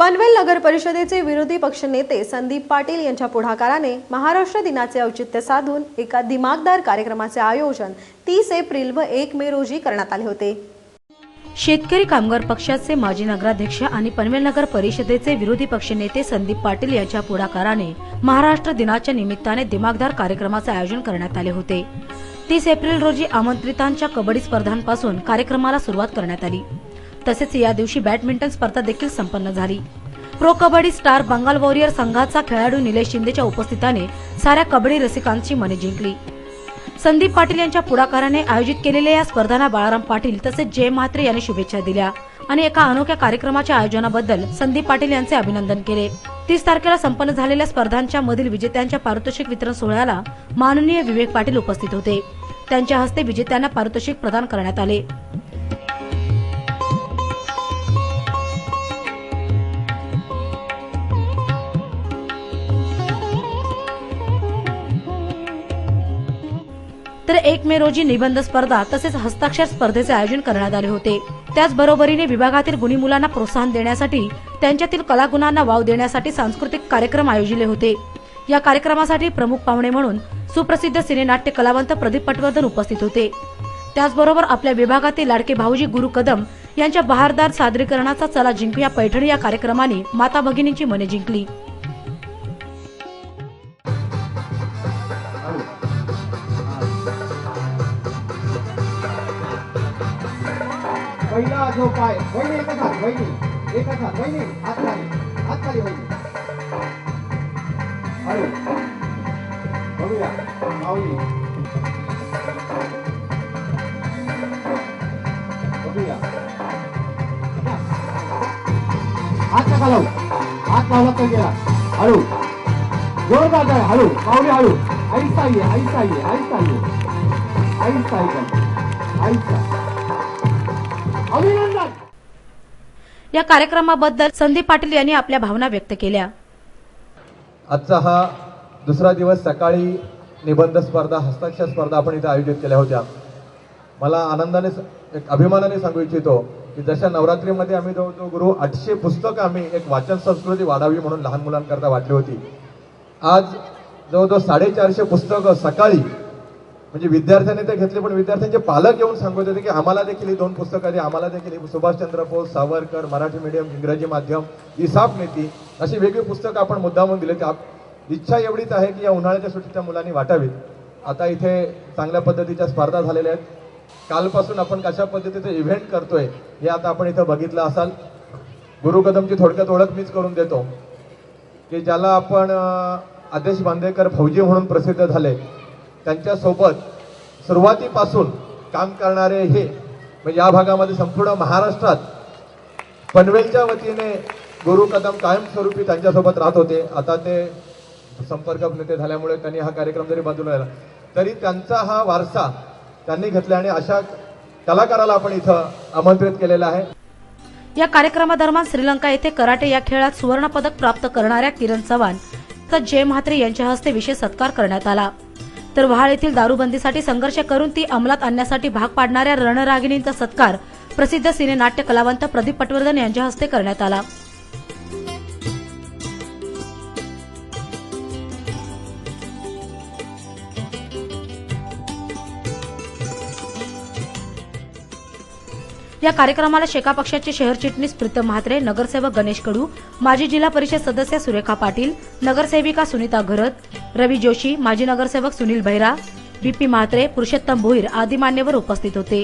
पनवेल नगर परिषदेचे विरोधी पक्षनेते संदीप पाटील यांच्या पुढाकाराने महाराष्ट्र दिनाचे औचित्य साधून एका दिमागदार कार्यक्रमाचे आयोजन 30 एप्रिल व 1 मे रोजी करण्यात आले होते। शेतकरी कामगार पक्षाचे माजी नगराध्यक्ष आणि पनवेल नगर परिषदेचे विरोधी पक्षनेते संदीप पाटील यांच्या पुढाकाराने महाराष्ट्र दिनाच्या निमित्ताने दिमागदार कार्यक्रमाचे आयोजन करण्यात आले होते। 30 एप्रिल रोजी आमंत्रितांच्या कबड्डी स्पर्धांपासून कार्यक्रमाला सुरुवात करण्यात आली। तसेच या दिवशी बॅडमिंटन स्पर्धा देखील संपन्न झाली। Pro kabaddi star Bengal warrior संघाचा खेळाडू निलेश शिंदेच्या उपस्थितीने साऱ्या कबड्डी रसिकांची मने जिंकली। संदीप पाटील यांच्या पुढाकाराने आयोजित केलेल्या या स्पर्धांना बाळाराम पाटील तसेच जय म्हात्रे यांनी शुभेच्छा दिल्या आणि एका अनोख्या कार्यक्रमाच्या आयोजनाबद्दल संदीप पाटील यांचे अभिनंदन केले। 30 तारखेला संपन्न झालेल्या स्पर्धांच्या मधील विजेत्यांच्या पारितोषिक वितरण सोहळ्याला माननीय विवेक पाटील उपस्थित होते। त्यांच्या हस्ते विजेत्यांना पारितोषिक प्रदान करण्यात आले। तर 1 मे रोजी निबंध स्पर्धा तसेच हस्ताक्षर स्पर्धेचे आयोजन करण्यात आले होते। त्याचबरोबरीने विभागातील गुणी मुलांना प्रोत्साहन देण्यासाठी त्यांच्यातील कलागुणांना वाव देण्यासाठी सांस्कृतिक कार्यक्रम आयोजिले होते। या कार्यक्रमासाठी प्रमुख पाहुणे म्हणून सुप्रसिद्ध सिनेनाट्य कलावंत प्रदीप पटवर्धन उपस्थित होते। त्याचबरोबर आपल्या विभागातील लाडके भाऊजी गुरु कदम यांच्या बहारदार सादरीकरणाचा चला जिंकूया पैठणी या कार्यक्रमाने माता भगिनींची मने जिंकली। पहिला जो पाय वहिनी एकच हात वहिनी हात खाली वहिनी हॅलो बघूया माऊली बघूया हात नका लावू हात लावला तर गेला हळू जोरदार आहे हळू माऊली हळू आईसा अभिनंदन। या कार्यक्रमाबद्दल संदीप पाटील यांनी आपल्या भावना व्यक्त केल्या। आजचा हा दुसरा दिवस सकाळी निबंध स्पर्धा हस्ताक्षर स्पर्धा आपण इथे आयोजित केल्या होत्या। मला आनंदाने एक अभिमानाने सांगू इच्छितो की जशा नवरात्रीमध्ये आम्ही जो गुरु 800 पुस्तकं आम्ही एक वाचन संस्कृती वाढावी म्हणून लहान मुलांकरता वाटली होती। आज जवळजवळ 450 पुस्तकं सकाळी म्हणजे विद्यार्थ्यांनी ते घेतले, पण विद्यार्थ्यांचे पालक येऊन सांगत होते की आम्हाला देखील ही 2 पुस्तकं द्या, आम्हाला देखील सुभाषचंद्र बोस, सावरकर, मराठी मीडियम, इंग्रजी माध्यम, इसाप नीती अशी वेगळी पुस्तकं आपण मुद्दामून दिले। इच्छा एवढीच आहे की या उन्हाळ्याच्या सुट्टीच्या मुलांनी वाटावीत। आता इथे चांगल्या पद्धतीच्या स्पर्धा झालेल्या आहेत। कालपासून आपण कशा पद्धतीचं इव्हेंट करतोय हे आता आपण इथं बघितलं असाल। गुरु कदमची थोडक्यात ओळख मीच करून देतो की ज्याला आपण आदेश बांदेकर फौजी म्हणून प्रसिद्ध झाले, त्यांच्यासोबत सुरुवातीपासून काम करणारे हे म्हणजे या भागामध्ये संपूर्ण महाराष्ट्रात पनवेलच्या वतीने गुरु कदम कायमस्वरूपी त्यांच्यासोबत राहत होते। आता ते संपर्क नेते झाल्यामुळे त्यांनी हा कार्यक्रम जरी बाजूला राहिला तरी त्यांचा हा वारसा त्यांनी घेतला आणि अशा कलाकाराला आपण इथं आमंत्रित केलेलं आहे। या कार्यक्रमादरम्यान श्रीलंका येथे कराटे या खेळात सुवर्ण पदक प्राप्त करणाऱ्या किरण चव्हाण तर जय म्हात्रे यांच्या हस्ते विशेष सत्कार करण्यात आला। तर वहाळ येथील दारूबंदीसाठी संघर्ष करून ती अंमलात आणण्यासाठी भाग पाडणाऱ्या रणरागिणींचा सत्कार प्रसिद्ध सिनेनाट्य कलावंत प्रदीप पटवर्धन यांच्या हस्ते करण्यात आला। या कार्यक्रमाला शेका पक्षाचे शहर चिटणीस प्रीतम म्हात्रे, नगरसेवक गणेश कडू, माजी जिल्हा परिषद सदस्य सुरेखा पाटील, नगरसेविका सुनीता घरत, रवी जोशी, माजी नगरसेवक सुनील भैरा, बीपी म्हात्रे, पुरुषोत्तम भोईर आदी मान्यवर उपस्थित होते।